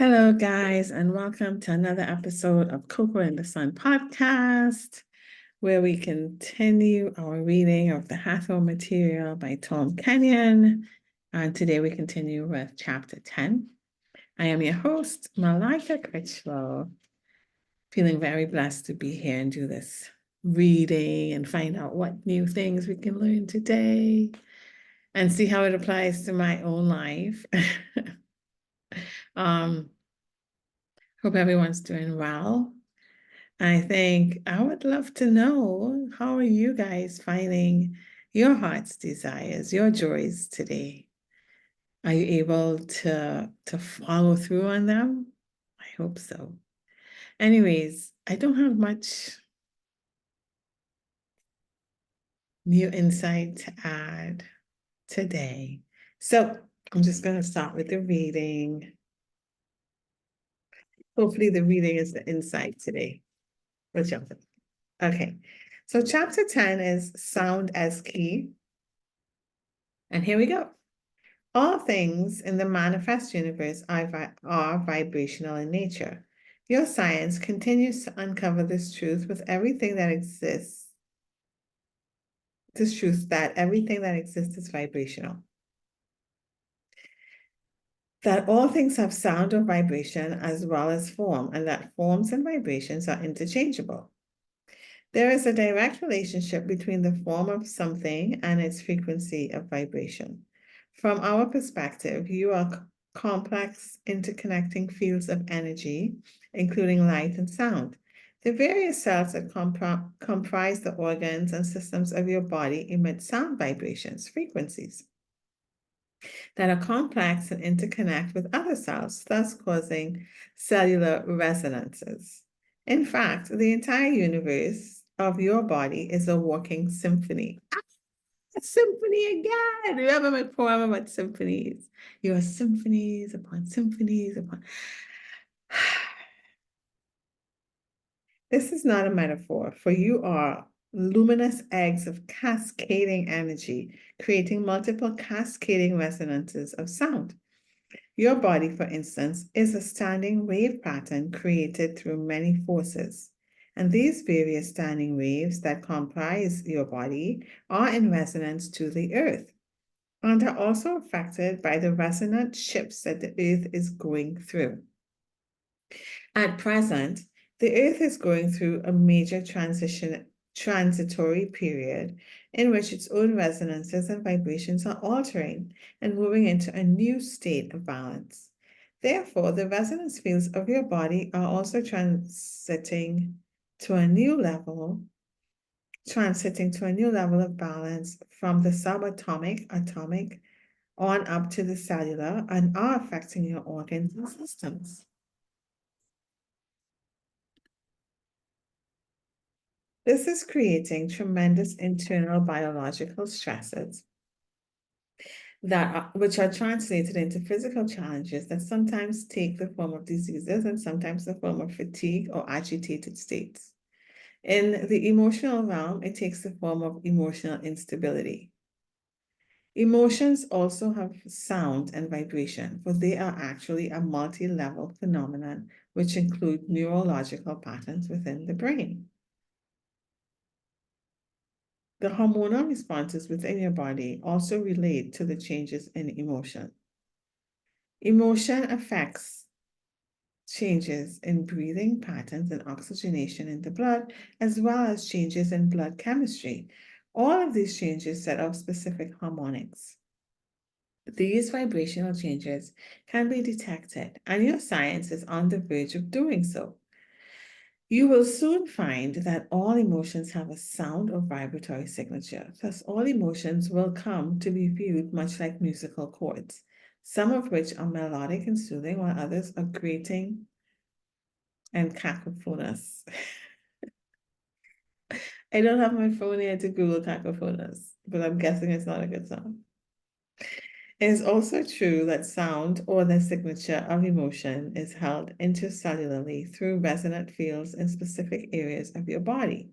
Hello, guys, and welcome to another episode of Cocoa in the Sun podcast, where we continue our reading of the Hathor Material by Tom Kenyon. And today we continue with chapter 10. I am your host, Malika Critchlow, feeling very blessed to be here and do this reading and find out what new things we can learn today and see how it applies to my own life. Hope everyone's doing well. I think I would love to know, how are you guys finding your heart's desires, your joys today? Are you able to follow through on them? I hope so. Anyways, I don't have much new insight to add today. So I'm just going to start with the reading. Hopefully the reading is the insight today. What y'all think? Okay, so chapter 10 is sound as key. And here we go. All things in the manifest universe are vibrational in nature. Your science continues to uncover this truth with everything that exists. This truth that everything that exists is vibrational. That all things have sound or vibration as well as form, and that forms and vibrations are interchangeable. There is a direct relationship between the form of something and its frequency of vibration. From our perspective, you are complex, interconnecting fields of energy, including light and sound. The various cells that comprise the organs and systems of your body emit sound vibrations, frequencies, that are complex and interconnect with other cells, thus causing cellular resonances. In fact, the entire universe of your body is a walking symphony. A symphony again. Remember my poem about symphonies? You are symphonies upon symphonies upon. This is not a metaphor, for you are luminous eggs of cascading energy, creating multiple cascading resonances of sound. Your body, for instance, is a standing wave pattern created through many forces. And these various standing waves that comprise your body are in resonance to the earth and are also affected by the resonant shifts that the earth is going through. At present, the earth is going through a major transitory period in which its own resonances and vibrations are altering and moving into a new state of balance. Therefore, the resonance fields of your body are also transiting to a new level of balance from the subatomic, atomic, on up to the cellular, and are affecting your organs and systems. This is creating tremendous internal biological stresses which are translated into physical challenges that sometimes take the form of diseases and sometimes the form of fatigue or agitated states. In the emotional realm, it takes the form of emotional instability. Emotions also have sound and vibration, for they are actually a multi-level phenomenon which include neurological patterns within the brain. The hormonal responses within your body also relate to the changes in emotion. Emotion affects changes in breathing patterns and oxygenation in the blood, as well as changes in blood chemistry. All of these changes set off specific harmonics. These vibrational changes can be detected, and your science is on the verge of doing so. You will soon find that all emotions have a sound or vibratory signature. Thus, all emotions will come to be viewed much like musical chords, some of which are melodic and soothing, while others are grating and cacophonous. I don't have my phone here to Google cacophonous, but I'm guessing it's not a good sound. It is also true that sound, or the signature of emotion, is held intercellularly through resonant fields in specific areas of your body.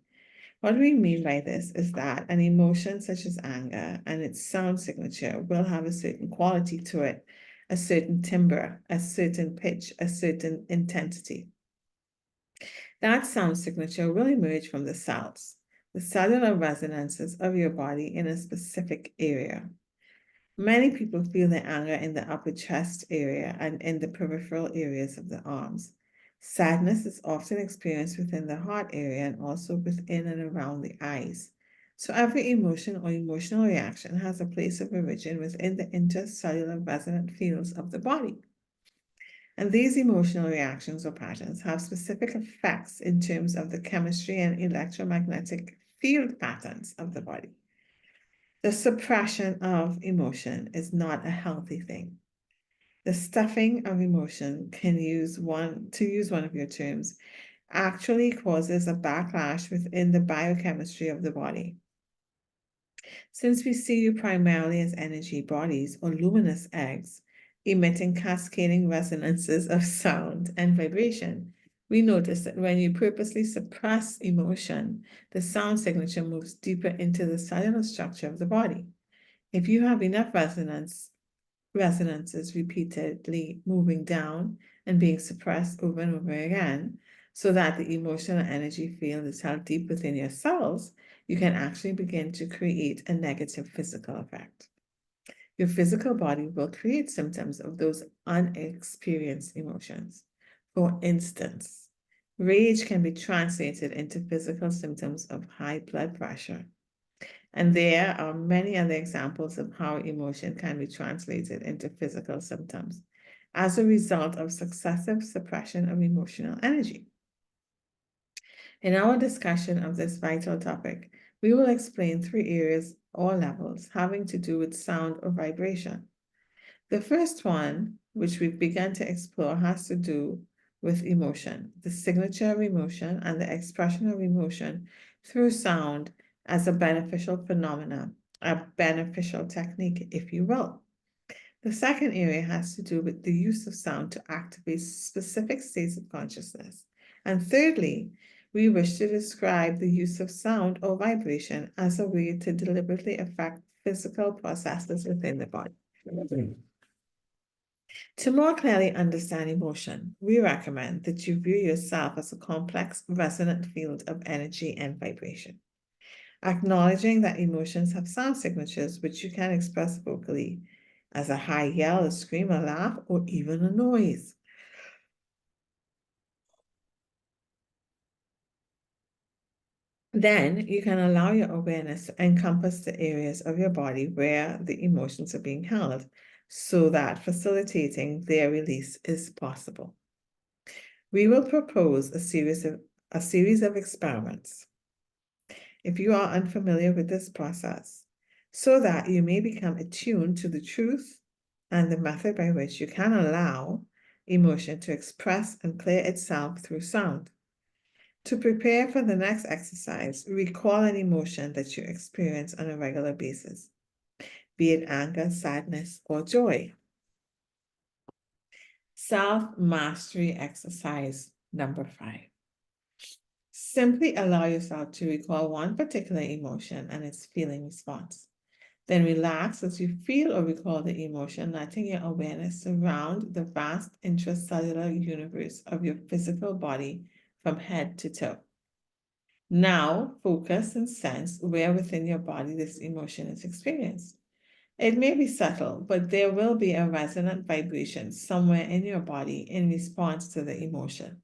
What we mean by this is that an emotion such as anger and its sound signature will have a certain quality to it, a certain timbre, a certain pitch, a certain intensity. That sound signature will emerge from the cells, the cellular resonances of your body in a specific area. Many people feel the anger in the upper chest area and in the peripheral areas of the arms. Sadness is often experienced within the heart area and also within and around the eyes. So every emotion or emotional reaction has a place of origin within the intercellular resonant fields of the body. And these emotional reactions or patterns have specific effects in terms of the chemistry and electromagnetic field patterns of the body. The suppression of emotion is not a healthy thing. The stuffing of emotion to use one of your terms, actually causes a backlash within the biochemistry of the body. Since we see you primarily as energy bodies or luminous eggs, emitting cascading resonances of sound and vibration, we notice that when you purposely suppress emotion, the sound signature moves deeper into the cellular structure of the body. If you have enough resonances repeatedly moving down and being suppressed over and over again, so that the emotional energy field is held deep within your cells, you can actually begin to create a negative physical effect. Your physical body will create symptoms of those unexperienced emotions. For instance, rage can be translated into physical symptoms of high blood pressure. And there are many other examples of how emotion can be translated into physical symptoms as a result of successive suppression of emotional energy. In our discussion of this vital topic, we will explain 3 areas or levels having to do with sound or vibration. The first one, which we've begun to explore, has to do with emotion, the signature of emotion and the expression of emotion through sound as a beneficial phenomena, a beneficial technique, if you will. The second area has to do with the use of sound to activate specific states of consciousness. And thirdly, we wish to describe the use of sound or vibration as a way to deliberately affect physical processes within the body. To more clearly understand emotion, we recommend that you view yourself as a complex resonant field of energy and vibration. Acknowledging that emotions have sound signatures which you can express vocally as a high yell, a scream, a laugh, or even a noise. Then you can allow your awareness to encompass the areas of your body where the emotions are being held so that facilitating their release is possible. We will propose a series of experiments, if you are unfamiliar with this process, so that you may become attuned to the truth and the method by which you can allow emotion to express and clear itself through sound. To prepare for the next exercise, recall an emotion that you experience on a regular basis, be it anger, sadness, or joy. Self-mastery exercise number 5. Simply allow yourself to recall one particular emotion and its feeling response. Then relax as you feel or recall the emotion, letting your awareness surround the vast intracellular universe of your physical body from head to toe. Now, focus and sense where within your body this emotion is experienced. It may be subtle, but there will be a resonant vibration somewhere in your body in response to the emotion.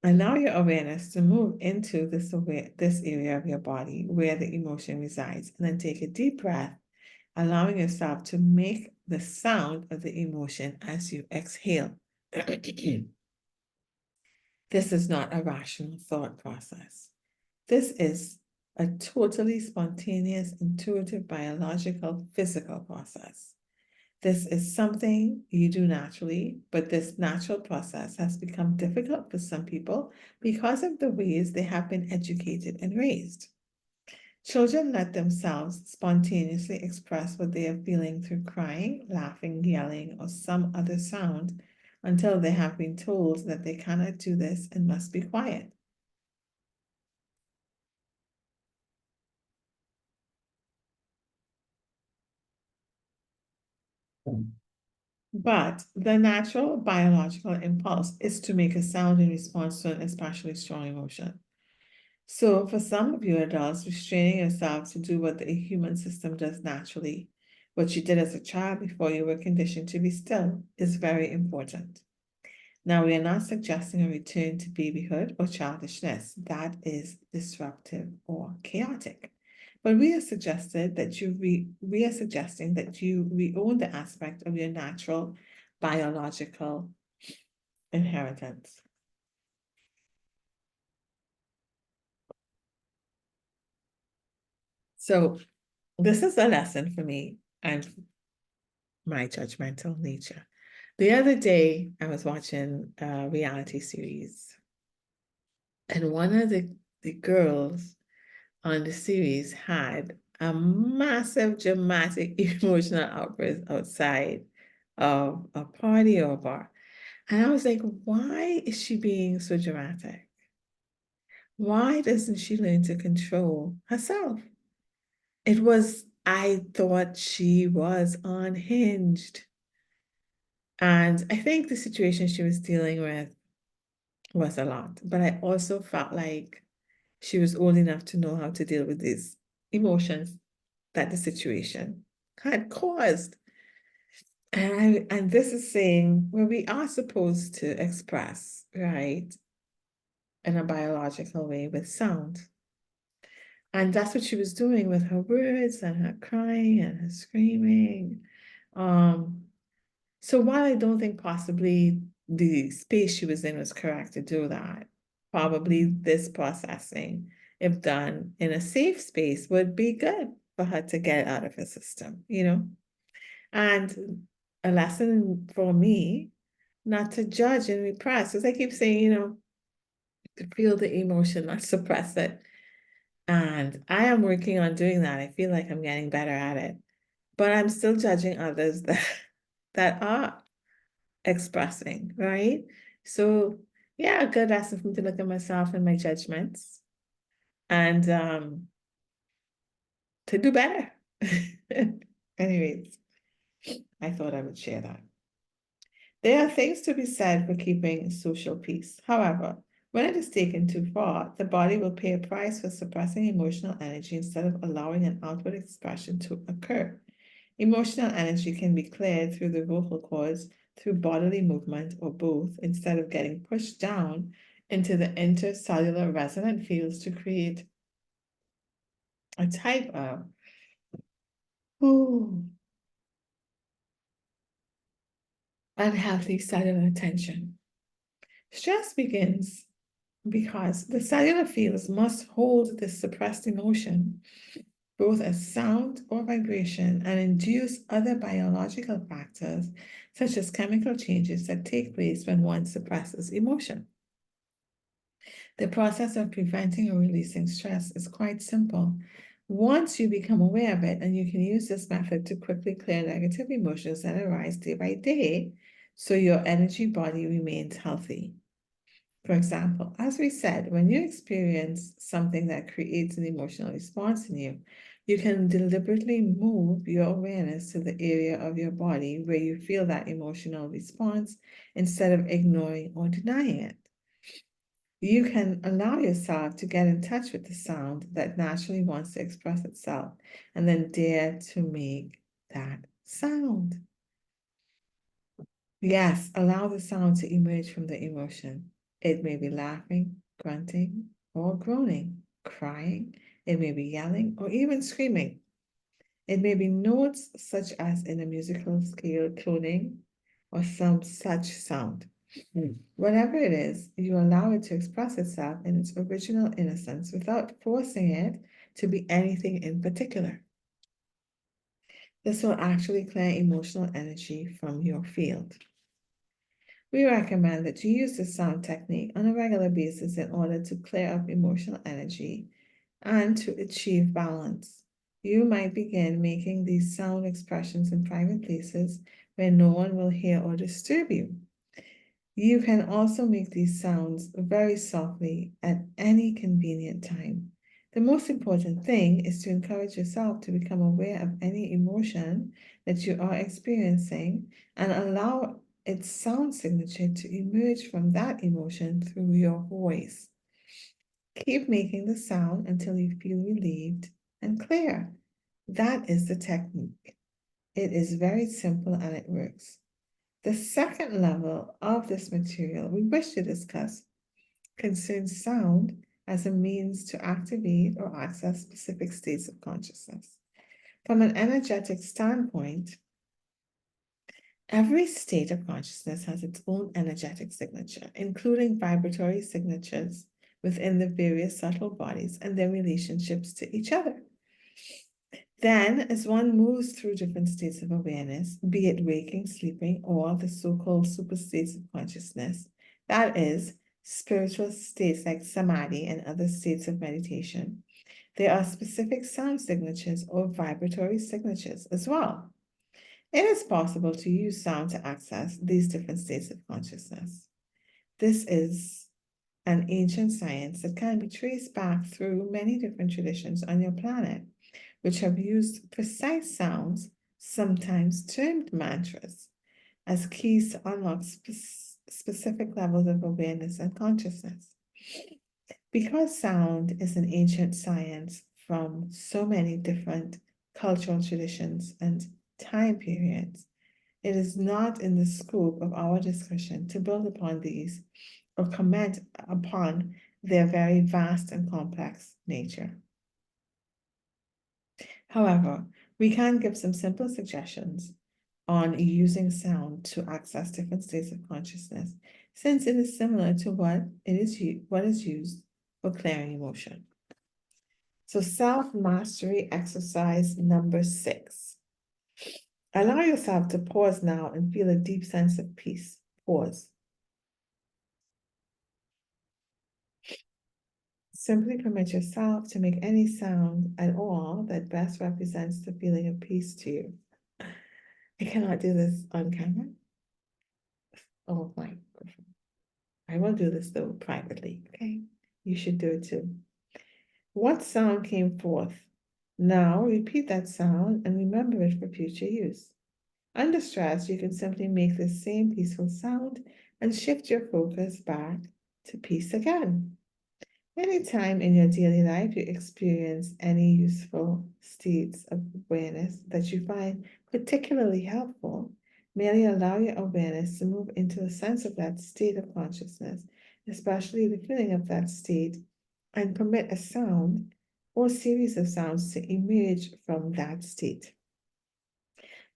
Allow your awareness to move into this area of your body where the emotion resides, and then take a deep breath, allowing yourself to make the sound of the emotion as you exhale. This is not a rational thought process. This is a totally spontaneous, intuitive, biological, physical process. This is something you do naturally, but this natural process has become difficult for some people because of the ways they have been educated and raised. Children let themselves spontaneously express what they are feeling through crying, laughing, yelling, or some other sound until they have been told that they cannot do this and must be quiet. But the natural biological impulse is to make a sound in response to an especially strong emotion. So for some of you adults, restraining yourself to do what the human system does naturally, what you did as a child before you were conditioned to be still, is very important. Now, we are not suggesting a return to babyhood or childishness. That is disruptive or chaotic. But we are suggesting that you reown the aspect of your natural biological inheritance. So this is a lesson for me and my judgmental nature. The other day, I was watching a reality series, and one of the girls on the series had a massive dramatic emotional outburst outside of a party or a bar. And I was like, why is she being so dramatic? Why doesn't she learn to control herself? I thought she was unhinged. And I think the situation she was dealing with was a lot, but I also felt like she was old enough to know how to deal with these emotions that the situation had caused. And this is saying where we are supposed to express, right, in a biological way with sound. And that's what she was doing with her words and her crying and her screaming. Um, so while I don't think possibly the space she was in was correct to do that, probably this processing, if done in a safe space, would be good for her to get out of her system, you know? And a lesson for me, not to judge and repress, because I keep saying, to feel the emotion, not suppress it. And I am working on doing that. I feel like I'm getting better at it. But I'm still judging others that are expressing, right? So yeah, a good lesson for me to look at myself and my judgments and to do better. Anyways, I thought I would share that. There are things to be said for keeping social peace. However, when it is taken too far, the body will pay a price for suppressing emotional energy instead of allowing an outward expression to occur. Emotional energy can be cleared through the vocal cords, through bodily movement, or both, instead of getting pushed down into the intercellular resonant fields to create a type of ooh, unhealthy cellular tension. Stress begins because the cellular fields must hold this suppressed emotion, both as sound or vibration, and induce other biological factors, such as chemical changes that take place when one suppresses emotion. The process of preventing or releasing stress is quite simple. Once you become aware of it, and you can use this method to quickly clear negative emotions that arise day by day, so your energy body remains healthy. For example, as we said, when you experience something that creates an emotional response in you, you can deliberately move your awareness to the area of your body where you feel that emotional response instead of ignoring or denying it. You can allow yourself to get in touch with the sound that naturally wants to express itself and then dare to make that sound. Yes, allow the sound to emerge from the emotion. It may be laughing, grunting, or groaning, crying. It may be yelling or even screaming. It may be notes such as in a musical scale cloning or some such sound. Whatever it is, you allow it to express itself in its original innocence without forcing it to be anything in particular. This will actually clear emotional energy from your field. We recommend that you use the sound technique on a regular basis in order to clear up emotional energy and to achieve balance. You might begin making these sound expressions in private places where no one will hear or disturb you. You can also make these sounds very softly at any convenient time. The most important thing is to encourage yourself to become aware of any emotion that you are experiencing and allow its sound signature to emerge from that emotion through your voice. Keep making the sound until you feel relieved and clear. That is the technique. It is very simple and it works. The second level of this material we wish to discuss concerns sound as a means to activate or access specific states of consciousness. From an energetic standpoint, every state of consciousness has its own energetic signature, including vibratory signatures within the various subtle bodies and their relationships to each other. Then, as one moves through different states of awareness, be it waking, sleeping, or the so-called super states of consciousness, that is, spiritual states like samadhi and other states of meditation, there are specific sound signatures or vibratory signatures as well. It is possible to use sound to access these different states of consciousness. This is an ancient science that can be traced back through many different traditions on your planet, which have used precise sounds, sometimes termed mantras, as keys to unlock specific levels of awareness and consciousness. Because sound is an ancient science from so many different cultural traditions and time periods, it is not in the scope of our discussion to build upon these or comment upon their very vast and complex nature. However, we can give some simple suggestions on using sound to access different states of consciousness, since it is similar to what is used for clearing emotion. So self-mastery exercise number 6. Allow yourself to pause now and feel a deep sense of peace. Pause. Simply permit yourself to make any sound at all that best represents the feeling of peace to you. I cannot do this on camera. Oh my God. I will do this though privately, okay? You should do it too. What sound came forth? Now repeat that sound and remember it for future use. Under stress, you can simply make the same peaceful sound and shift your focus back to peace again. Anytime in your daily life you experience any useful states of awareness that you find particularly helpful, merely allow your awareness to move into a sense of that state of consciousness, especially the feeling of that state, and permit a sound or series of sounds to emerge from that state.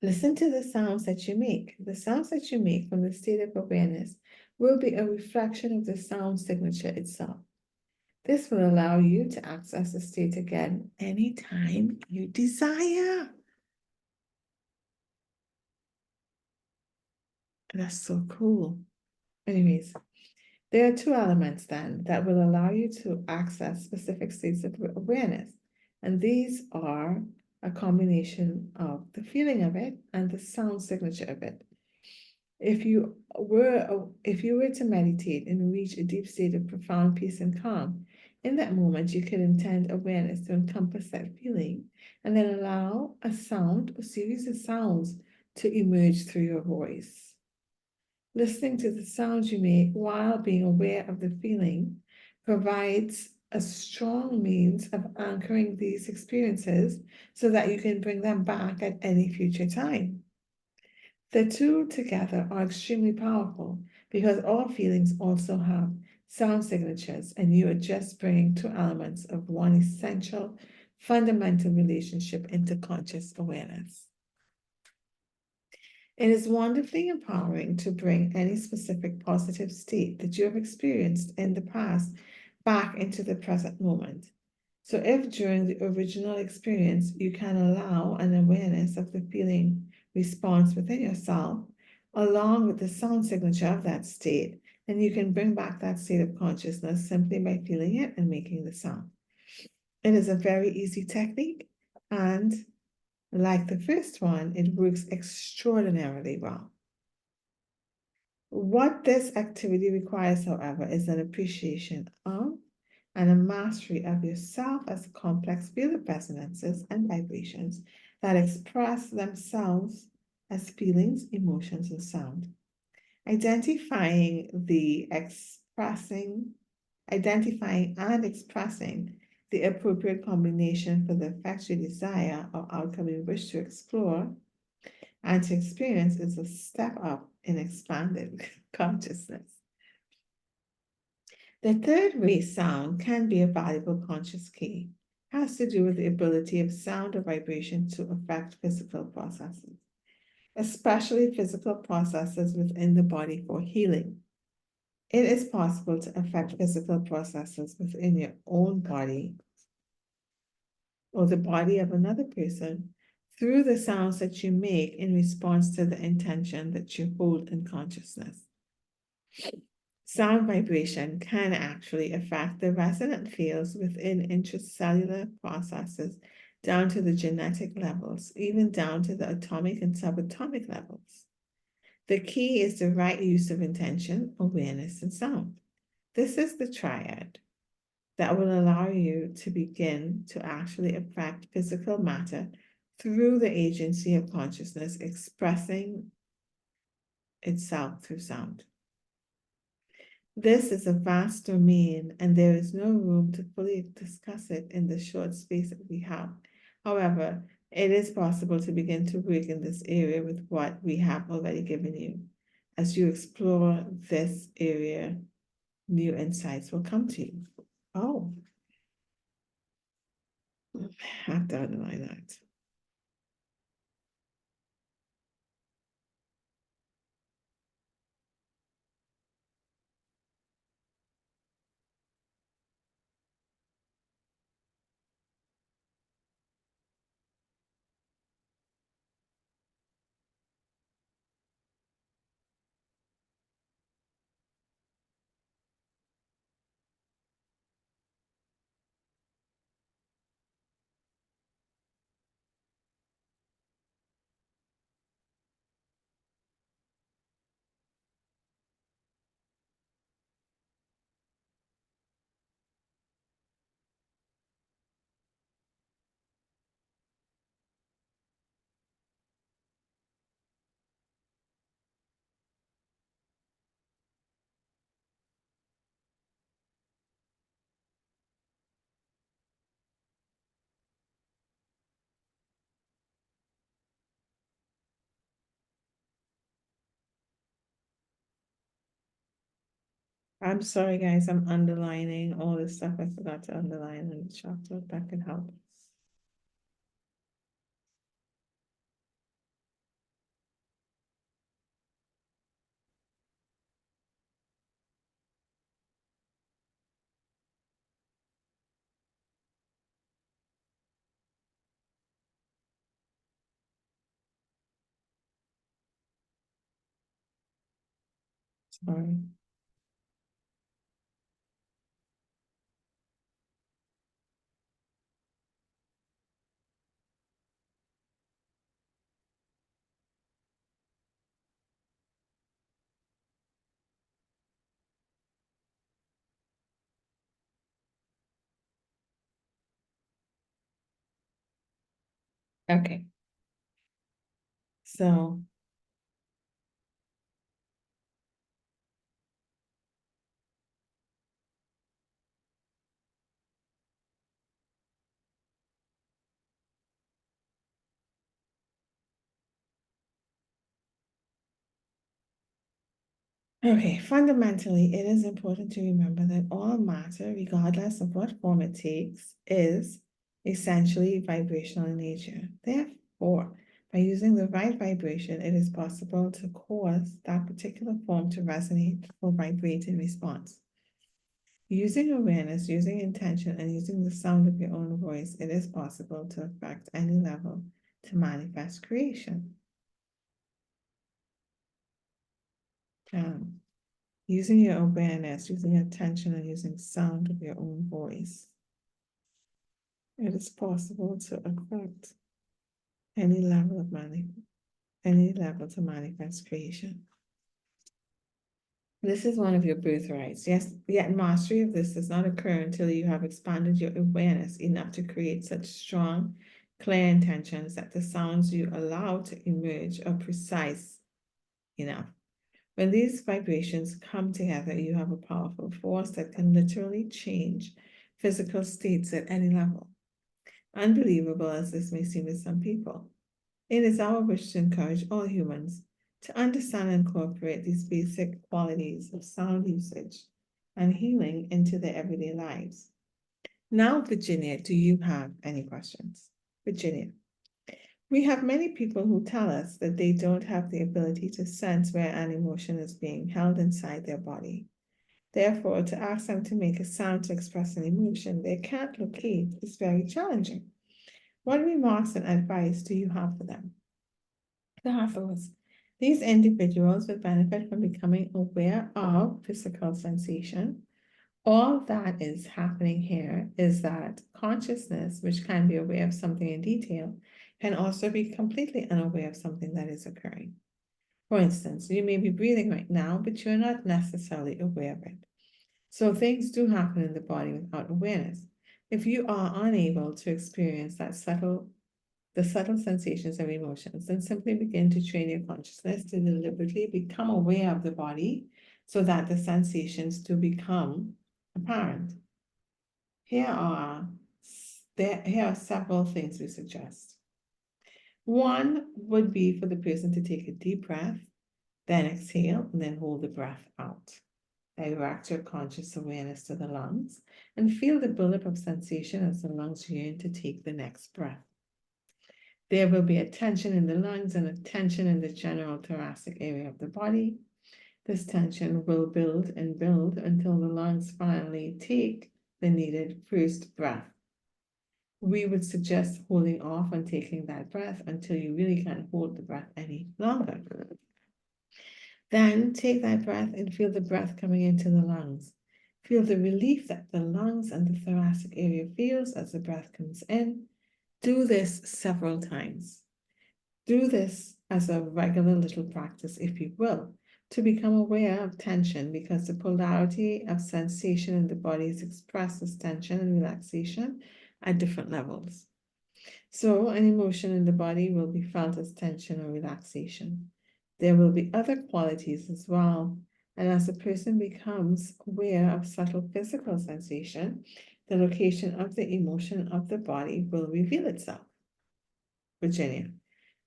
Listen to the sounds that you make. The sounds that you make from the state of awareness will be a reflection of the sound signature itself. This will allow you to access the state again anytime you desire. That's so cool. Anyways, there are 2 elements then that will allow you to access specific states of awareness. And these are a combination of the feeling of it and the sound signature of it. If you were to meditate and reach a deep state of profound peace and calm, in that moment you could intend awareness to encompass that feeling and then allow a sound or series of sounds to emerge through your voice. Listening to the sounds you make while being aware of the feeling provides a strong means of anchoring these experiences so that you can bring them back at any future time. The two together are extremely powerful because all feelings also have sound signatures, and you are just bringing 2 elements of one essential, fundamental relationship into conscious awareness. It is wonderfully empowering to bring any specific positive state that you have experienced in the past back into the present moment. So if during the original experience you can allow an awareness of the feeling response within yourself, along with the sound signature of that state, then you can bring back that state of consciousness simply by feeling it and making the sound. It is a very easy technique, and like the first one, it works extraordinarily well. What this activity requires, however, is an appreciation of and a mastery of yourself as a complex field of resonances and vibrations that express themselves as feelings, emotions, and sound. Identifying and expressing the appropriate combination for the effects you desire or outcome you wish to explore and to experience is a step up in expanded consciousness. The third way sound can be a valuable conscious key has to do with the ability of sound or vibration to affect physical processes, especially physical processes within the body for healing. It is possible to affect physical processes within your own body or the body of another person through the sounds that you make in response to the intention that you hold in consciousness. Sound vibration can actually affect the resonant fields within intracellular processes down to the genetic levels, even down to the atomic and subatomic levels. The key is the right use of intention, awareness, and sound. This is the triad that will allow you to begin to actually affect physical matter through the agency of consciousness expressing itself through sound. This is a vast domain, and there is no room to fully discuss it in the short space that we have. However, it is possible to begin to work in this area with what we have already given you. As you explore this area, new insights will come to you. Oh, I have to underline that. I'm sorry, guys, I'm underlining all the stuff I forgot to underline in the chat, so that can help. Sorry. Okay. So, okay, fundamentally, it is important to remember that all matter, regardless of what form it takes, is essentially vibrational in nature. Therefore, by using the right vibration, it is possible to cause that particular form to resonate or vibrate in response. Using awareness, using intention, and using the sound of your own voice, it is possible to affect any level to manifest creation. Using your awareness, using attention, and using sound of your own voice, it is possible to affect any level to manifest creation. This is one of your birthrights. Yes, yet mastery of this does not occur until you have expanded your awareness enough to create such strong, clear intentions that the sounds you allow to emerge are precise enough. When these vibrations come together, you have a powerful force that can literally change physical states at any level. Unbelievable as this may seem to some people, it is our wish to encourage all humans to understand and incorporate these basic qualities of sound usage and healing into their everyday lives. Now, Virginia, do you have any questions? Virginia, we have many people who tell us that they don't have the ability to sense where an emotion is being held inside their body. Therefore, to ask them to make a sound to express an emotion they can't locate is very challenging. What remarks and advice do you have for them? The Hathors. These individuals will benefit from becoming aware of physical sensation. All that is happening here is that consciousness, which can be aware of something in detail, can also be completely unaware of something that is occurring. For instance, you may be breathing right now, but you're not necessarily aware of it. So things do happen in the body without awareness. If you are unable to experience the subtle sensations and emotions, then simply begin to train your consciousness to deliberately become aware of the body so that the sensations do become apparent. Here are, here are several things we suggest. One would be for the person to take a deep breath, then exhale, and then hold the breath out. Direct your conscious awareness to the lungs and feel the buildup of sensation as the lungs yearn to take the next breath. There will be a tension in the lungs and a tension in the general thoracic area of the body. This tension will build and build until the lungs finally take the needed first breath. We would suggest holding off on taking that breath until you really can't hold the breath any longer. Then take that breath and feel the breath coming into the lungs. Feel the relief that the lungs and the thoracic area feels as the breath comes in. Do this several times. Do this as a regular little practice, if you will, to become aware of tension, because the polarity of sensation in the body is expressed as tension and relaxation at different levels. So an emotion in the body will be felt as tension or relaxation. There will be other qualities as well. And as a person becomes aware of subtle physical sensation, the location of the emotion of the body will reveal itself. Virginia,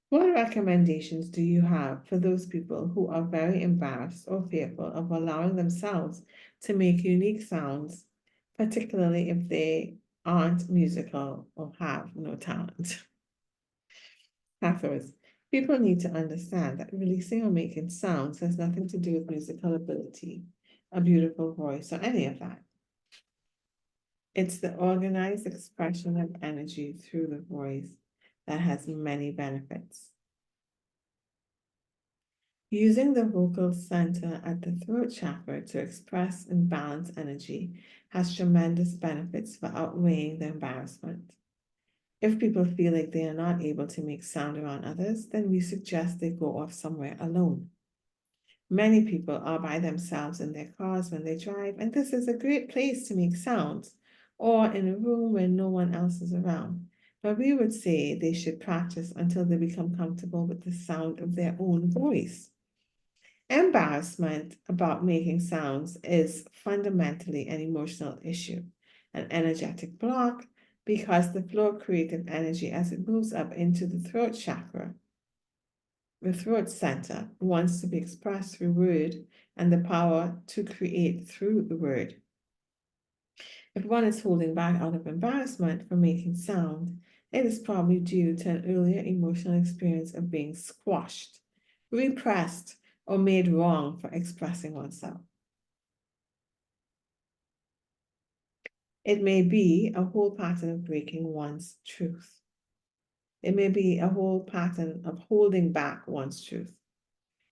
what recommendations do you have for those people who are very embarrassed or fearful of allowing themselves to make unique sounds, particularly if they aren't musical or have no talent? Afterwards, people need to understand that releasing or making sounds has nothing to do with musical ability, a beautiful voice, or any of that. It's the organized expression of energy through the voice that has many benefits. Using the vocal center at the throat chakra to express and balance energy has tremendous benefits for outweighing the embarrassment. If people feel like they are not able to make sound around others, then we suggest they go off somewhere alone. Many people are by themselves in their cars when they drive, and this is a great place to make sounds, or in a room where no one else is around. But we would say they should practice until they become comfortable with the sound of their own voice. Embarrassment about making sounds is fundamentally an emotional issue, an energetic block, because the flow of creative energy as it moves up into the throat chakra, the throat center, wants to be expressed through word and the power to create through the word. If one is holding back out of embarrassment from making sound, it is probably due to an earlier emotional experience of being squashed, repressed, or made wrong for expressing oneself. It may be a whole pattern of breaking one's truth. It may be a whole pattern of holding back one's truth,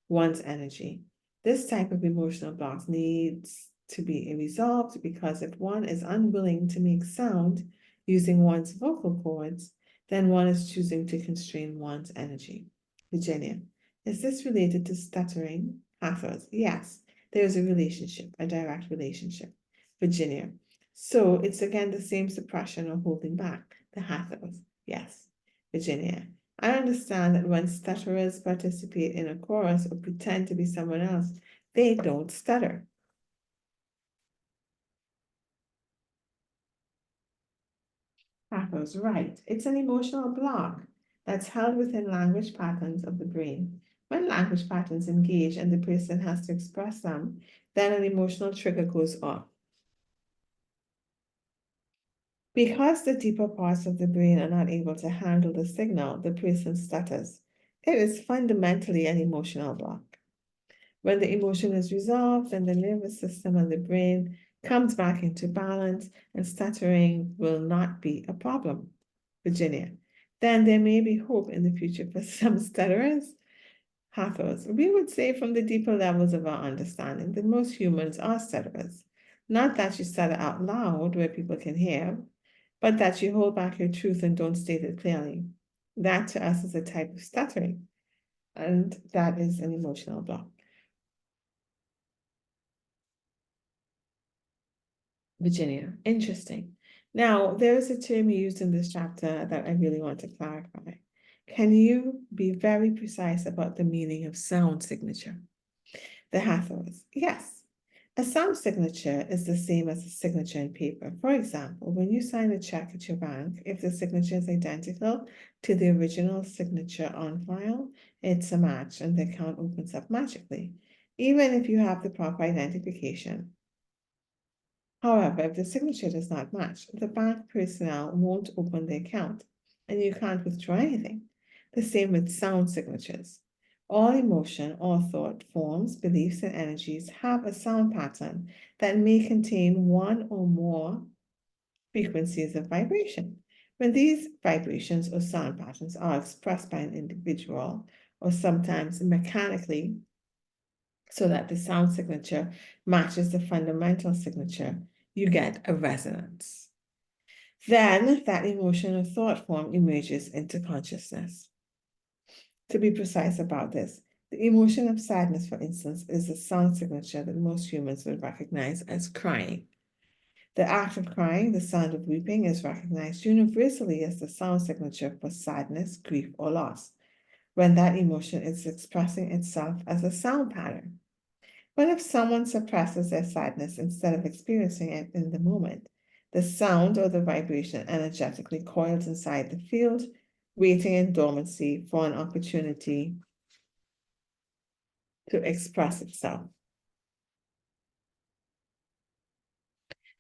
one's energy. This type of emotional block needs to be resolved because if one is unwilling to make sound using one's vocal cords, then one is choosing to constrain one's energy. Virginia, is this related to stuttering? Hathors, yes. There's a relationship, a direct relationship. Virginia. So it's again the same suppression or holding back, the Hathors. Yes, Virginia. I understand that when stutterers participate in a chorus or pretend to be someone else, they don't stutter. Pathos, right. It's an emotional block that's held within language patterns of the brain. When language patterns engage and the person has to express them, then an emotional trigger goes off. Because the deeper parts of the brain are not able to handle the signal, the person stutters. It is fundamentally an emotional block. When the emotion is resolved, then the nervous system and the brain comes back into balance, and stuttering will not be a problem. Virginia. Then there may be hope in the future for some stutterers. Hathors. We would say from the deeper levels of our understanding that most humans are stutterers. Not that you stutter out loud where people can hear, but that you hold back your truth and don't state it clearly. That to us is a type of stuttering, and that is an emotional block. Virginia, interesting. Now, there is a term used in this chapter that I really want to clarify. Can you be very precise about the meaning of sound signature? The Hathors, yes. A sound signature is the same as a signature in paper. For example, when you sign a check at your bank, if the signature is identical to the original signature on file, it's a match and the account opens up magically, even if you have the proper identification. However, if the signature does not match, the bank personnel won't open the account and you can't withdraw anything. The same with sound signatures. All emotion, all thought, forms, beliefs, and energies have a sound pattern that may contain one or more frequencies of vibration. When these vibrations or sound patterns are expressed by an individual, or sometimes mechanically, so that the sound signature matches the fundamental signature, you get a resonance. Then that emotion or thought form emerges into consciousness. To be precise about this, the emotion of sadness, for instance, is a sound signature that most humans would recognize as crying. The act of crying, the sound of weeping, is recognized universally as the sound signature for sadness, grief, or loss, when that emotion is expressing itself as a sound pattern. But if someone suppresses their sadness instead of experiencing it in the moment, the sound or the vibration energetically coils inside the field, waiting in dormancy for an opportunity to express itself.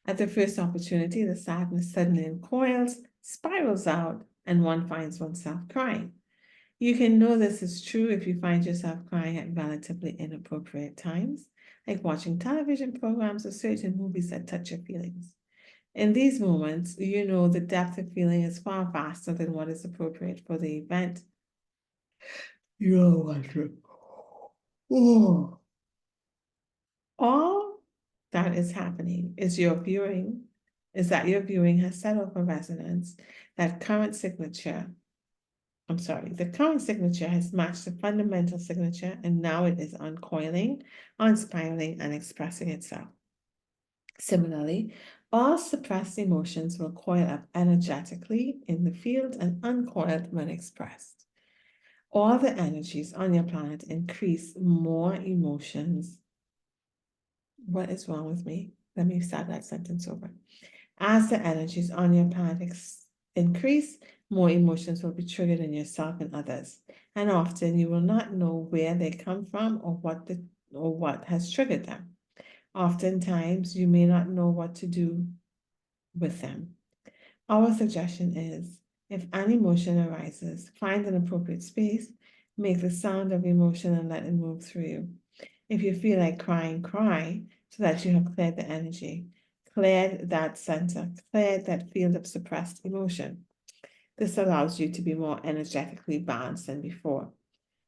At the first opportunity, the sadness suddenly uncoils, spirals out, and one finds oneself crying. You can know this is true if you find yourself crying at relatively inappropriate times, like watching television programs or certain movies that touch your feelings. In these moments, you know the depth of feeling is far faster than what is appropriate for the event. You're wondering, oh. All that is happening is that your viewing has set off a resonance, that current signature the current signature has matched the fundamental signature, and now it is uncoiling, unspiraling, and expressing itself. Similarly, all suppressed emotions will coil up energetically in the field and uncoiled when expressed. All the energies on your planet increase more emotions. What is wrong with me? Let me start that sentence over. As the energies on your planet increase, more emotions will be triggered in yourself and others. And often you will not know where they come from or what has triggered them. Oftentimes you may not know what to do with them. Our suggestion is, if an emotion arises, find an appropriate space, make the sound of emotion and let it move through you. If you feel like crying, cry so that you have cleared the energy, cleared that center, cleared that field of suppressed emotion. This allows you to be more energetically balanced than before.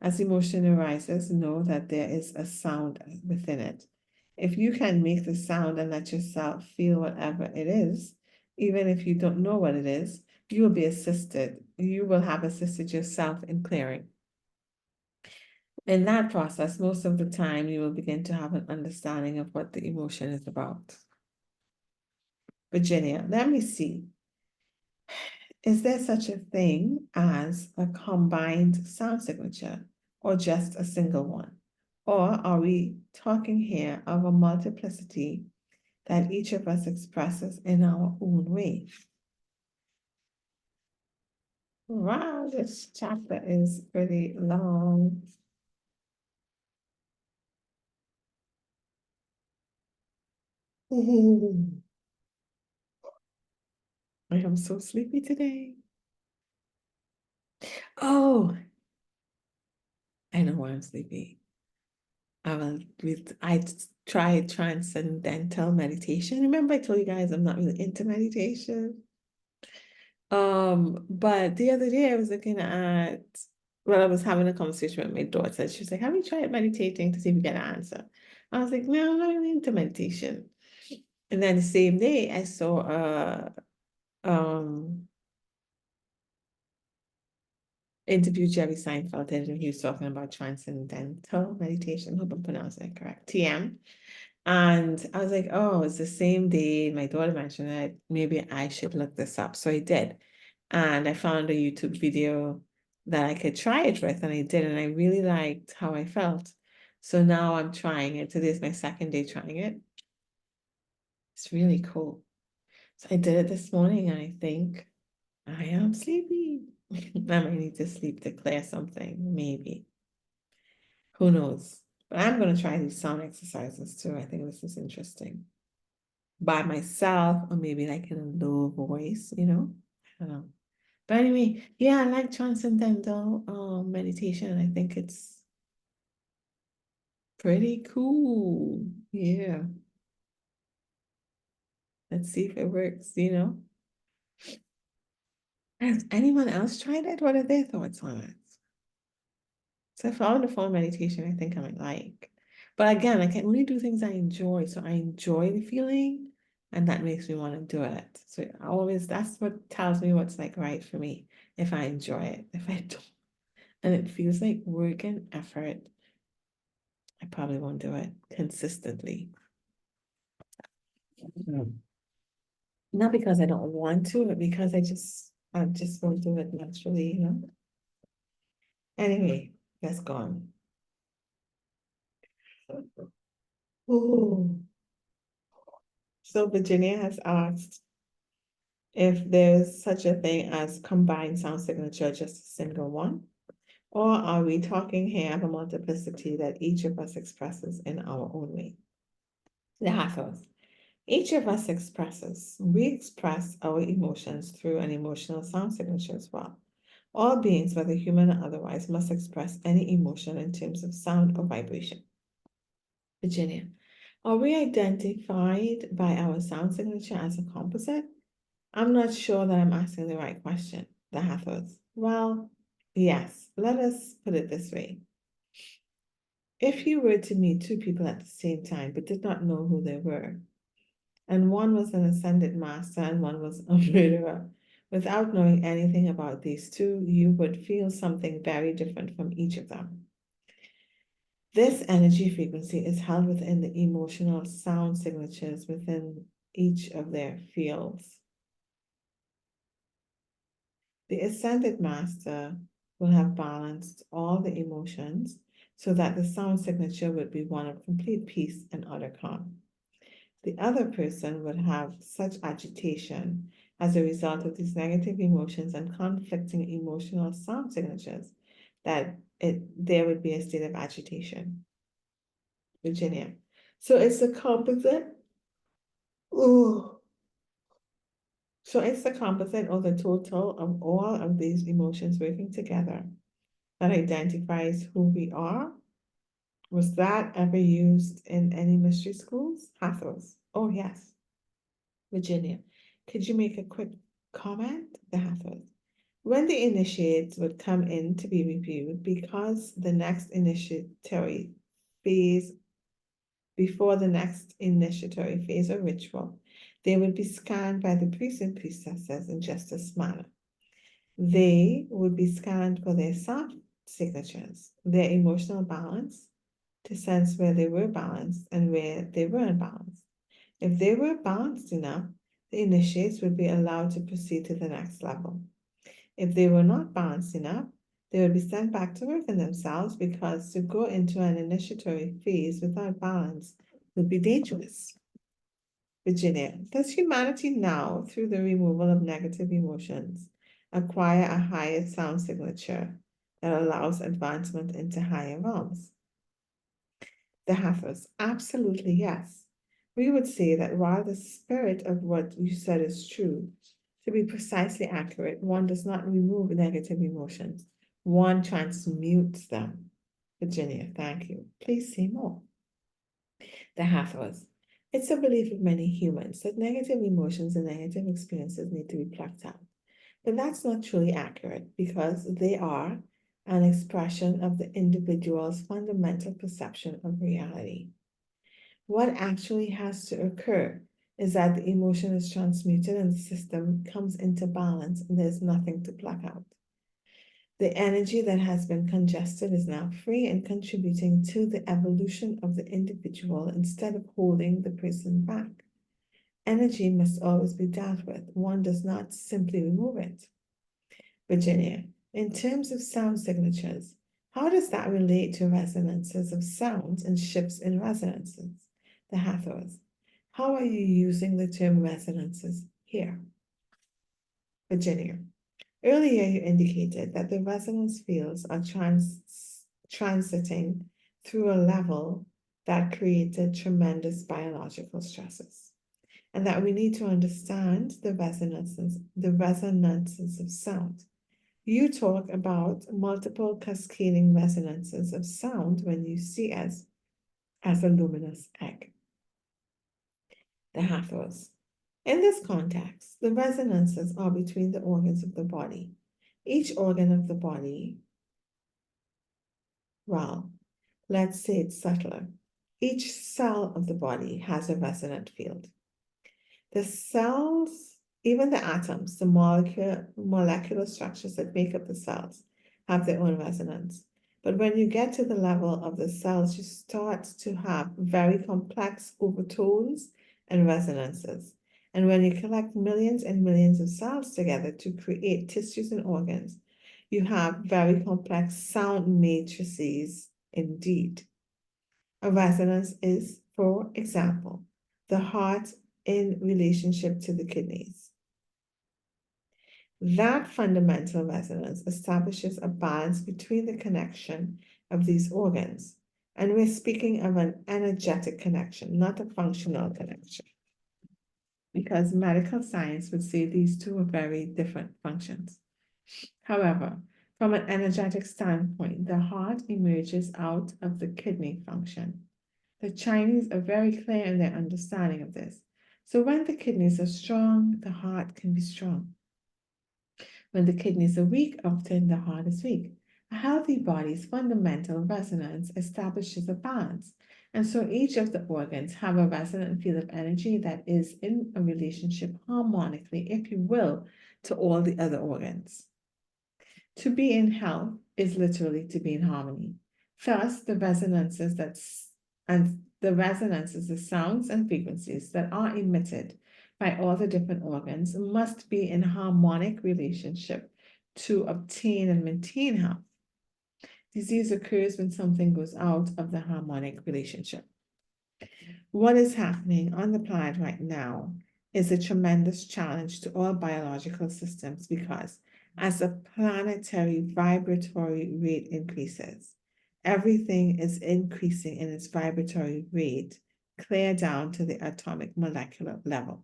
As emotion arises, know that there is a sound within it. If you can make the sound and let yourself feel whatever it is, even if you don't know what it is, you will be assisted. You will have assisted yourself in clearing. In that process, most of the time, you will begin to have an understanding of what the emotion is about. Virginia, let me see. Is there such a thing as a combined sound signature or just a single one? Or are we talking here of a multiplicity that each of us expresses in our own way? Wow, this chapter is pretty long. Ooh, I am so sleepy today. Oh, I know why I'm sleepy. I tried transcendental meditation. Remember I told you guys I'm not really into meditation. But the other day I was looking at, well, I was having a conversation with my daughter. She was like, have you tried meditating to see if you get an answer? I was like, no, I'm not really into meditation. And then the same day I saw interview Jerry Seinfeld and he was talking about transcendental meditation. I hope I'm pronouncing it correct. TM. And I was like, oh, it's the same day my daughter mentioned it. Maybe I should look this up. So I did. And I found a YouTube video that I could try it with, and I did, and I really liked how I felt. So now I'm trying it. Today's my second day trying it. It's really cool. So I did it this morning, and I think I am sleepy. I might need to sleep to clear something, maybe. Who knows? But I'm going to try these sound exercises too. I think this is interesting. By myself, or maybe like in a low voice, I don't know. But anyway, yeah, I like transcendental meditation. I think it's pretty cool. Yeah. Let's see if it works. Has anyone else tried it? What are their thoughts on it? So if I found a form of meditation, I think I might like. But again, I can only do things I enjoy. So I enjoy the feeling, and that makes me want to do it. So that's what tells me what's like right for me. If I enjoy it. If I don't, and it feels like work and effort, I probably won't do it consistently. Not because I don't want to, but because I just won't do it naturally. Anyway, that's gone. Ooh. So Virginia has asked if there's such a thing as combined sound signature, just a single one, or are we talking here of a multiplicity that each of us expresses in our own way? The Hathors. Each of us we express our emotions through an emotional sound signature as well. All beings, whether human or otherwise, must express any emotion in terms of sound or vibration. Virginia, are we identified by our sound signature as a composite? I'm not sure that I'm asking the right question. The Hathors. Well, yes, let us put it this way. If you were to meet two people at the same time but did not know who they were, and one was an ascended master and one was a murderer, without knowing anything about these two, you would feel something very different from each of them. This energy frequency is held within the emotional sound signatures within each of their fields. The ascended master will have balanced all the emotions so that the sound signature would be one of complete peace and utter calm. The other person would have such agitation as a result of these negative emotions and conflicting emotional sound signatures that there would be a state of agitation. Virginia. So it's the composite. Oh. So it's the composite or the total of all of these emotions working together that identifies who we are. Was that ever used in any mystery schools? Hathors. Oh, yes. Virginia. Could you make a quick comment? The Hathors. When the initiates would come in to be reviewed, because the next initiatory phase, before the next initiatory phase or ritual, they would be scanned by the priests and priestesses in just this manner. They would be scanned for their signatures, their emotional balance, to sense where they were balanced and where they weren't balanced. If they were balanced enough, the initiates would be allowed to proceed to the next level. If they were not balanced enough, they would be sent back to work on themselves because to go into an initiatory phase without balance would be dangerous. Virginia, does humanity now, through the removal of negative emotions, acquire a higher sound signature that allows advancement into higher realms? The Hathors, absolutely yes. We would say that while the spirit of what you said is true, to be precisely accurate, one does not remove negative emotions, one transmutes them. Virginia, thank you. Please say more. The Hathors. It's a belief of many humans that negative emotions and negative experiences need to be plucked out. But that's not truly accurate because they are an expression of the individual's fundamental perception of reality. What actually has to occur is that the emotion is transmuted and the system comes into balance and there's nothing to pluck out. The energy that has been congested is now free and contributing to the evolution of the individual instead of holding the person back. Energy must always be dealt with. One does not simply remove it. Virginia, in terms of sound signatures, how does that relate to resonances of sounds and shifts in resonances? The Hathors, how are you using the term resonances here? Virginia, earlier you indicated that the resonance fields are transiting through a level that created tremendous biological stresses, and that we need to understand the resonances of sound. You talk about multiple cascading resonances of sound when you see us as a luminous egg. The Hathors. In this context, the resonances are between the organs of the body. Each organ of the body, well, let's say it's subtler. Each cell of the body has a resonant field. The cells, even the atoms, the molecular structures that make up the cells, have their own resonance. But when you get to the level of the cells, you start to have very complex overtones and resonances. And when you collect millions and millions of cells together to create tissues and organs, you have very complex sound matrices indeed. A resonance is, for example, the heart in relationship to the kidneys. That fundamental resonance establishes a balance between the connection of these organs. And we're speaking of an energetic connection, not a functional connection. Because medical science would say these two are very different functions. However, from an energetic standpoint, the heart emerges out of the kidney function. The Chinese are very clear in their understanding of this. So when the kidneys are strong, the heart can be strong. When the kidneys are weak, often the heart is weak. A healthy body's fundamental resonance establishes a balance. And so each of the organs have a resonant field of energy that is in a relationship harmonically, if you will, to all the other organs. To be in health is literally to be in harmony. Thus, the resonances the sounds and frequencies that are emitted by all the different organs must be in harmonic relationship to obtain and maintain health. Disease occurs when something goes out of the harmonic relationship. What is happening on the planet right now is a tremendous challenge to all biological systems because as the planetary vibratory rate increases, everything is increasing in its vibratory rate clear down to the atomic molecular level.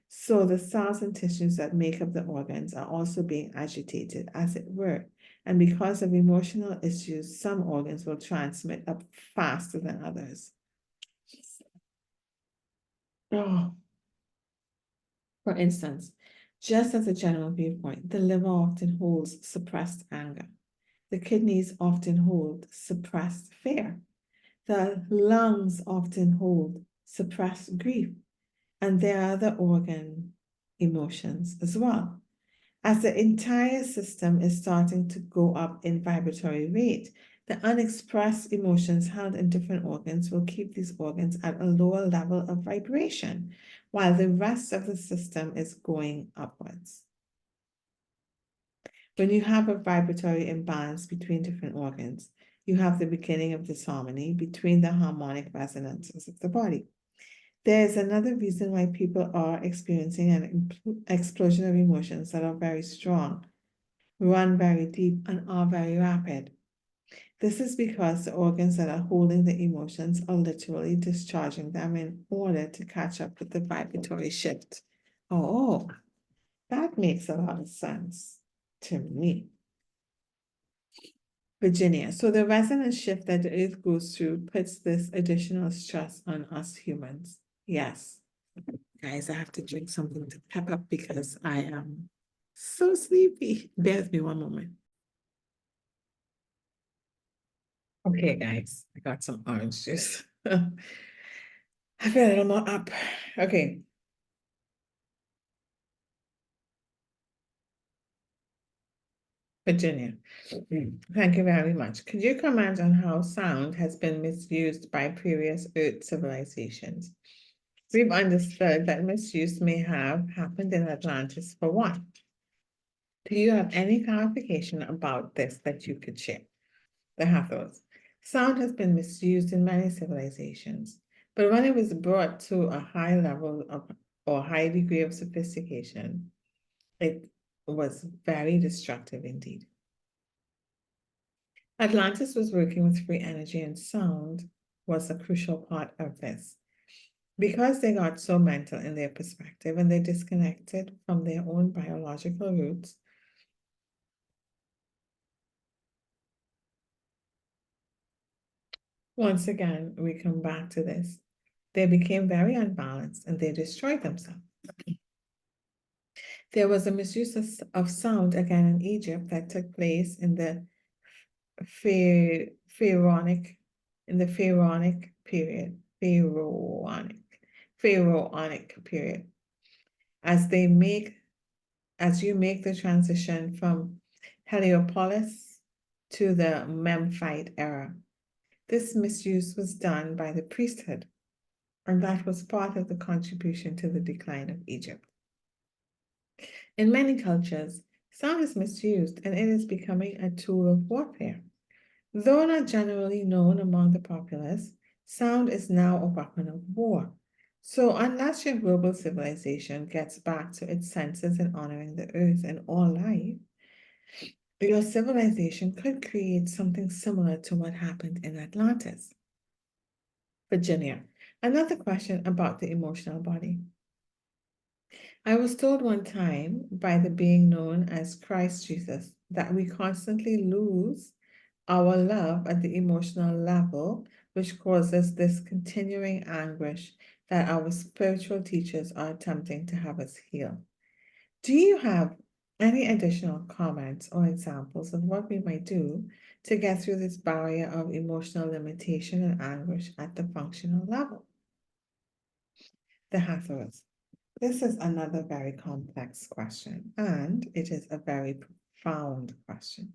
So the cells and tissues that make up the organs are also being agitated, as it were. And because of emotional issues, some organs will transmit up faster than others. Oh. For instance, just as a general viewpoint, the liver often holds suppressed anger. The kidneys often hold suppressed fear. The lungs often hold suppressed grief. And there are other organ emotions as well. As the entire system is starting to go up in vibratory rate, the unexpressed emotions held in different organs will keep these organs at a lower level of vibration, while the rest of the system is going upwards. When you have a vibratory imbalance between different organs, you have the beginning of disharmony between the harmonic resonances of the body. There is another reason why people are experiencing an explosion of emotions that are very strong, run very deep, and are very rapid. This is because the organs that are holding the emotions are literally discharging them in order to catch up with the vibratory shift. Oh, that makes a lot of sense to me. Virginia, so the resonance shift that the earth goes through puts this additional stress on us humans. Yes. Guys, I have to drink something to pep up because I am so sleepy. Bear with me one moment. Okay, guys, I got some orange juice. I feel a little more up. Okay. Virginia, thank you very much. Could you comment on how sound has been misused by previous Earth civilizations? We've understood that misuse may have happened in Atlantis for one. Do you have any clarification about this that you could share? The Hathors. Sound has been misused in many civilizations, but when it was brought to a high level of or high degree of sophistication, it was very destructive indeed. Atlantis was working with free energy, and sound was a crucial part of this. Because they got so mental in their perspective and they disconnected from their own biological roots, once again, we come back to this. They became very unbalanced and they destroyed themselves. There was a misuse of sound again in Egypt that took place in the pharaonic period, pharaonic period. As you make the transition from Heliopolis to the Memphite era. This misuse was done by the priesthood, and that was part of the contribution to the decline of Egypt. In many cultures, sound is misused and it is becoming a tool of warfare. Though not generally known among the populace, sound is now a weapon of war. So unless your global civilization gets back to its senses in honoring the earth and all life, your civilization could create something similar to what happened in Atlantis. Virginia, another question about the emotional body. I was told one time by the being known as Christ Jesus that we constantly lose our love at the emotional level, which causes this continuing anguish that our spiritual teachers are attempting to have us heal. Do you have any additional comments or examples of what we might do to get through this barrier of emotional limitation and anguish at the functional level? The Hathors. This is another very complex question, and it is a very profound question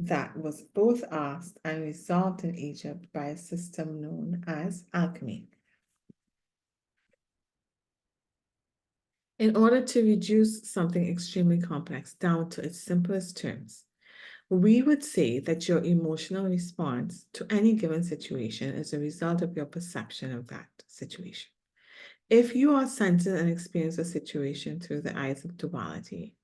that was both asked and resolved in Egypt by a system known as alchemy. In order to reduce something extremely complex down to its simplest terms, we would say that your emotional response to any given situation is a result of your perception of that situation. If you are sensitive and experience a situation through the eyes of duality,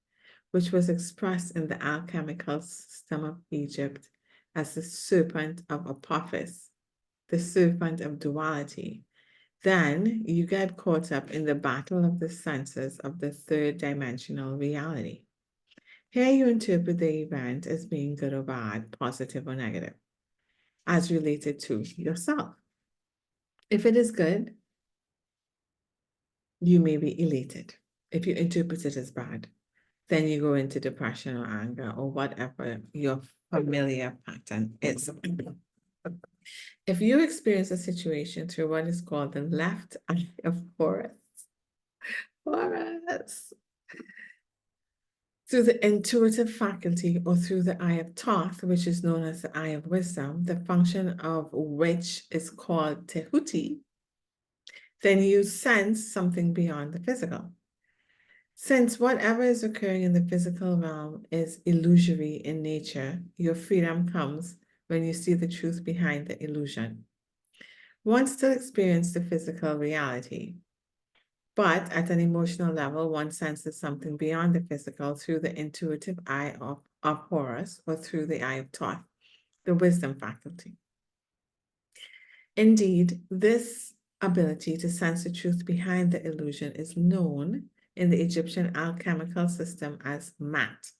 which was expressed in the alchemical system of Egypt as the serpent of Apophis, the serpent of duality, then you get caught up in the battle of the senses of the third dimensional reality. Here you interpret the event as being good or bad, positive or negative, as related to yourself. If it is good, you may be elated. If you interpret it as bad, then you go into depression or anger or whatever your familiar pattern is. If you experience a situation through what is called the left eye of Horus, Through the intuitive faculty or through the eye of Thoth, which is known as the eye of wisdom, the function of which is called Tehuti, then you sense something beyond the physical. Since whatever is occurring in the physical realm is illusory in nature, your freedom comes when you see the truth behind the illusion. One still experiences the physical reality, but at an emotional level, one senses something beyond the physical through the intuitive eye of Horus or through the eye of Thoth, the wisdom faculty. Indeed, this ability to sense the truth behind the illusion is known in the Egyptian alchemical system as Mat.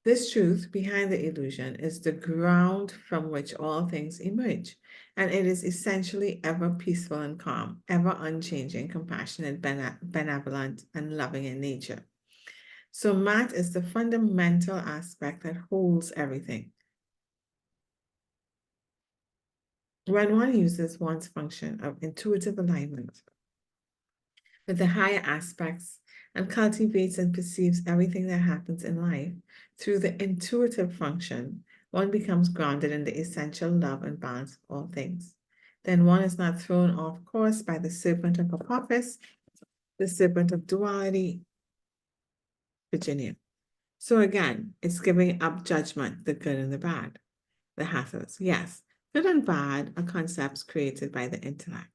This truth behind the illusion is the ground from which all things emerge, and it is essentially ever peaceful and calm, ever unchanging, compassionate, benevolent, and loving in nature. So Mat is the fundamental aspect that holds everything. When one uses one's function of intuitive alignment with the higher aspects and cultivates and perceives everything that happens in life through the intuitive function, one becomes grounded in the essential love and balance of all things. Then one is not thrown off course by the serpent of Apophis, the serpent of duality, Virginia. So again, it's giving up judgment, the good and the bad, the Hathors. Yes, good and bad are concepts created by the intellect.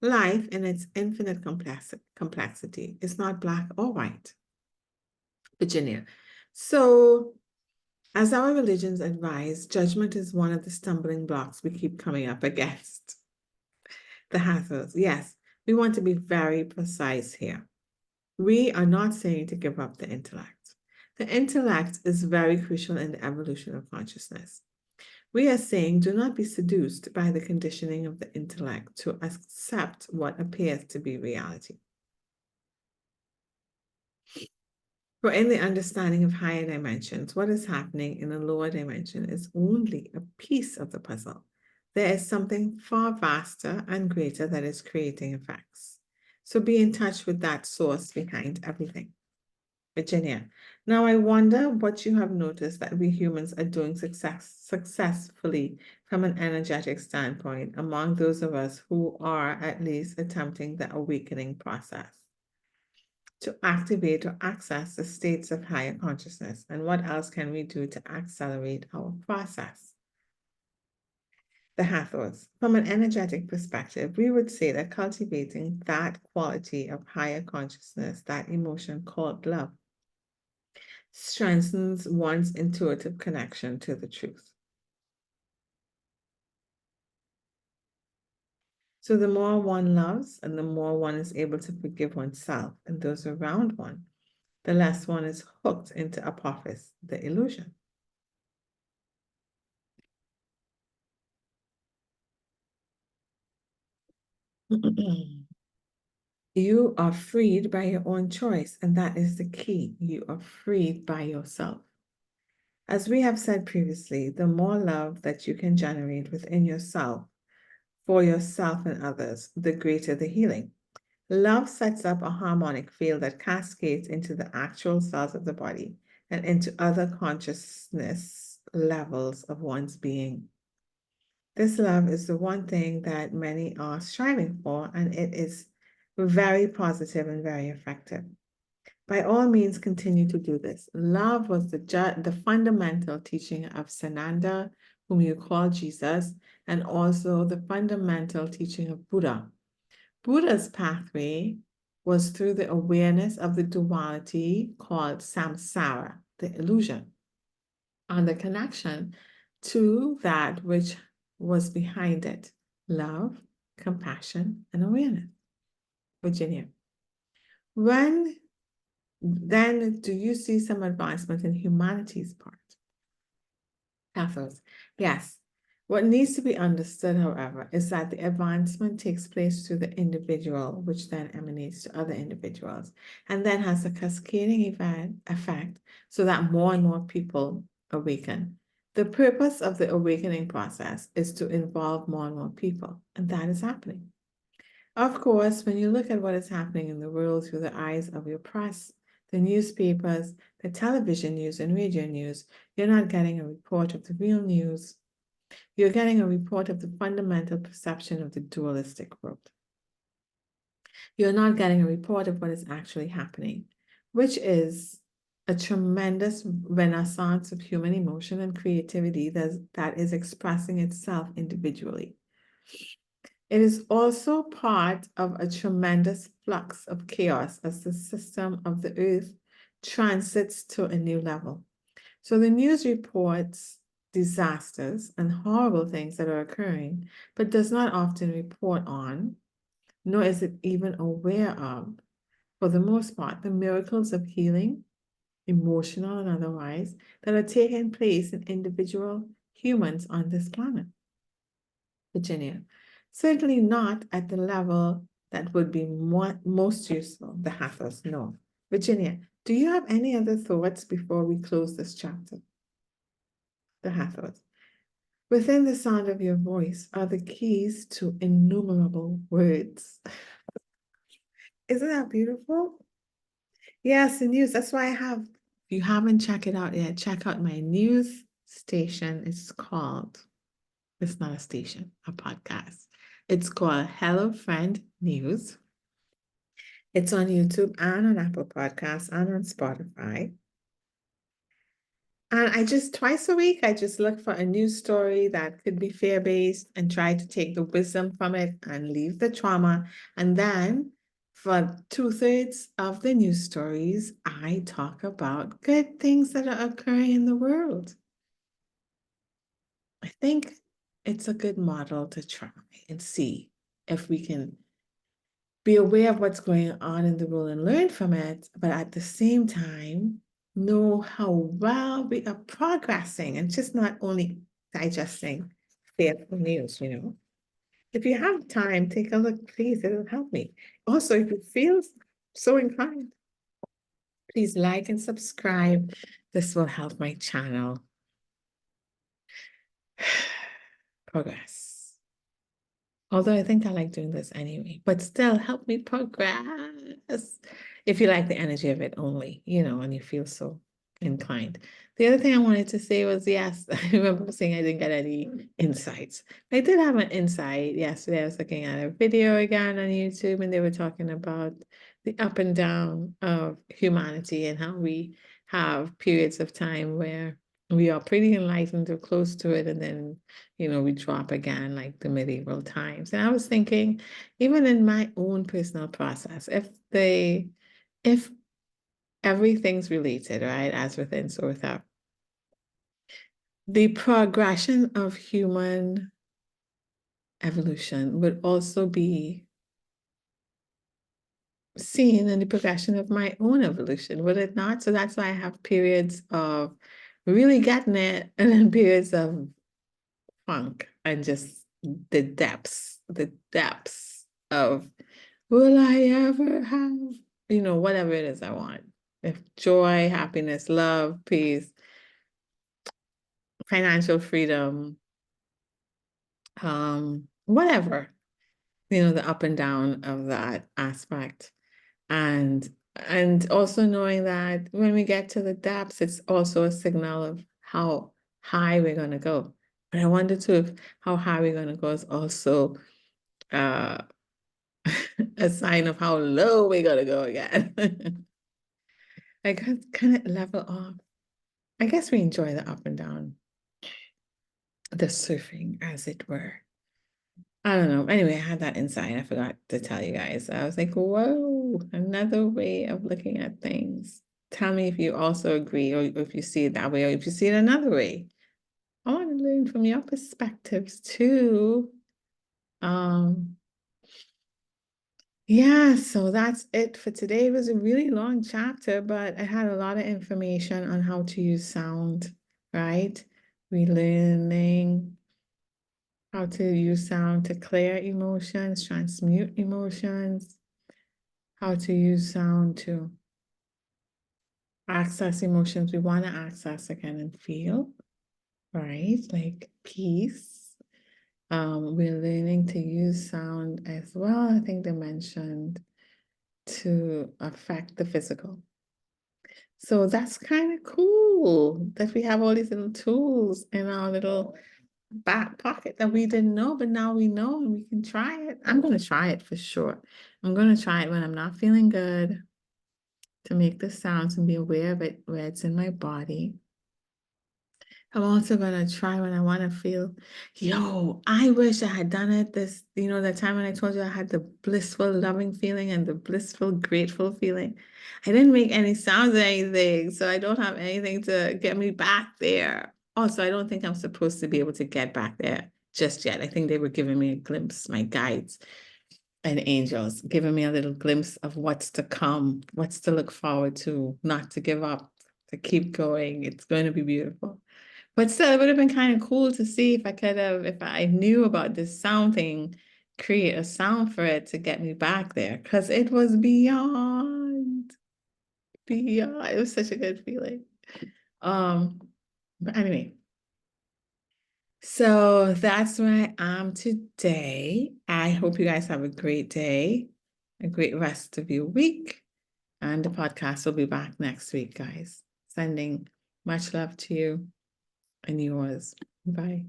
Life, in its infinite complexity, is not black or white. Virginia. So, as our religions advise, judgment is one of the stumbling blocks we keep coming up against. The Hathors. Yes, we want to be very precise here. We are not saying to give up the intellect. The intellect is very crucial in the evolution of consciousness. We are saying do not be seduced by the conditioning of the intellect to accept what appears to be reality. For in the understanding of higher dimensions, what is happening in a lower dimension is only a piece of the puzzle. There is something far vaster and greater that is creating effects. So be in touch with that source behind everything. Virginia. Now I wonder what you have noticed that we humans are doing successfully from an energetic standpoint among those of us who are at least attempting the awakening process to activate or access the states of higher consciousness, and what else can we do to accelerate our process? The Hathors. From an energetic perspective, we would say that cultivating that quality of higher consciousness, that emotion called love, strengthens one's intuitive connection to the truth. So the more one loves and the more one is able to forgive oneself and those around one, the less one is hooked into Apophis, the illusion. You are freed by your own choice, and that is the key. You are freed by yourself. As we have said previously, the more love that you can generate within yourself, for yourself and others, the greater the healing. Love sets up a harmonic field that cascades into the actual cells of the body and into other consciousness levels of one's being. This love is the one thing that many are striving for, and it is very positive and very effective. By all means, continue to do this. Love was the fundamental teaching of Sananda, whom you call Jesus, and also the fundamental teaching of Buddha. Buddha's pathway was through the awareness of the duality called samsara, the illusion, and the connection to that which was behind it, love, compassion, and awareness. Virginia. When then do you see some advancement in humanity's part? Ethos. Yes. What needs to be understood, however, is that the advancement takes place through the individual, which then emanates to other individuals, and then has a cascading effect so that more and more people awaken. The purpose of the awakening process is to involve more and more people, and that is happening. Of course, when you look at what is happening in the world through the eyes of your press, the newspapers, the television news and radio news, you're not getting a report of the real news. You're getting a report of the fundamental perception of the dualistic world. You're not getting a report of what is actually happening, which is a tremendous renaissance of human emotion and creativity that is expressing itself individually. It is also part of a tremendous flux of chaos as the system of the earth transits to a new level. So the news reports disasters and horrible things that are occurring, but does not often report on, nor is it even aware of, for the most part, the miracles of healing, emotional and otherwise, that are taking place in individual humans on this planet. Virginia, certainly not at the level that would be most useful, the Hathors, no. Virginia, do you have any other thoughts before we close this chapter? The Hathors. Within the sound of your voice are the keys to innumerable words. Isn't that beautiful? Yes, the news. That's why I have, if you haven't checked it out yet, check out my news station. It's called, it's not a station, a podcast. It's called Hello Friend News. It's on YouTube and on Apple Podcasts and on Spotify. And I just twice a week, I just look for a news story that could be fear-based and try to take the wisdom from it and leave the trauma. And then for 2/3 of the news stories, I talk about good things that are occurring in the world. I think it's a good model to try and see if we can be aware of what's going on in the world and learn from it, but at the same time, know how well we are progressing and just not only digesting fearful news, you know. If you have time, take a look, please, it'll help me. Also, if you feel so inclined, please like and subscribe. This will help my channel progress. Although I think I like doing this anyway, but still help me progress. If you like the energy of it only, you know, and you feel so inclined. The other thing I wanted to say was, yes, I remember saying I didn't get any insights. I did have an insight yesterday. I was looking at a video again on YouTube, and they were talking about the up and down of humanity and how we have periods of time where we are pretty enlightened or close to it, and then, you know, we drop again like the medieval times. And I was thinking, even in my own personal process, if everything's related, right, as within, so without, the progression of human evolution would also be seen in the progression of my own evolution, would it not? So that's why I have periods of really getting it, and then periods of funk and just the depths of, will I ever have, you know, whatever it is I want. If joy, happiness, love, peace, financial freedom, whatever, you know, the up and down of that aspect. And also knowing that when we get to the depths, it's also a signal of how high we're going to go. But I wonder too if how high we're going to go is also uh a sign of how low we're going to go again. Like, kind of level off. I guess we enjoy the up and down, the surfing, as it were. I don't know. Anyway, I had that insight. I forgot to tell you guys. I was like, whoa, another way of looking at things. Tell me if you also agree, or if you see it that way, or if you see it another way. I want to learn from your perspectives too. Yeah, so that's it for today. It was a really long chapter, but I had a lot of information on how to use sound, right? We learning how to use sound to clear emotions, transmute emotions, how to use sound to access emotions we want to access again and feel, right? Like peace. We're learning to use sound as well. I think they mentioned to affect the physical. So that's kind of cool that we have all these little tools in our little back pocket that we didn't know, but now we know and we can try it. I'm going to try it for sure. I'm going to try it when I'm not feeling good to make the sounds and be aware of it where it's in my body. I'm also gonna try when I want to feel, yo, I wish I had done it that time when I told you I had the blissful, loving feeling and the blissful, grateful feeling. I didn't make any sounds or anything, so I don't have anything to get me back there. Also, I don't think I'm supposed to be able to get back there just yet. I think they were giving me a glimpse, my guides and angels, giving me a little glimpse of what's to come, what's to look forward to, not to give up, to keep going. It's going to be beautiful. But still, it would have been kind of cool to see if I knew about this sound thing, create a sound for it to get me back there. Because it was beyond. It was such a good feeling. Um, but anyway, so that's where I am today. I hope you guys have a great day, a great rest of your week. And the podcast will be back next week, guys. Sending much love to you and yours. Bye.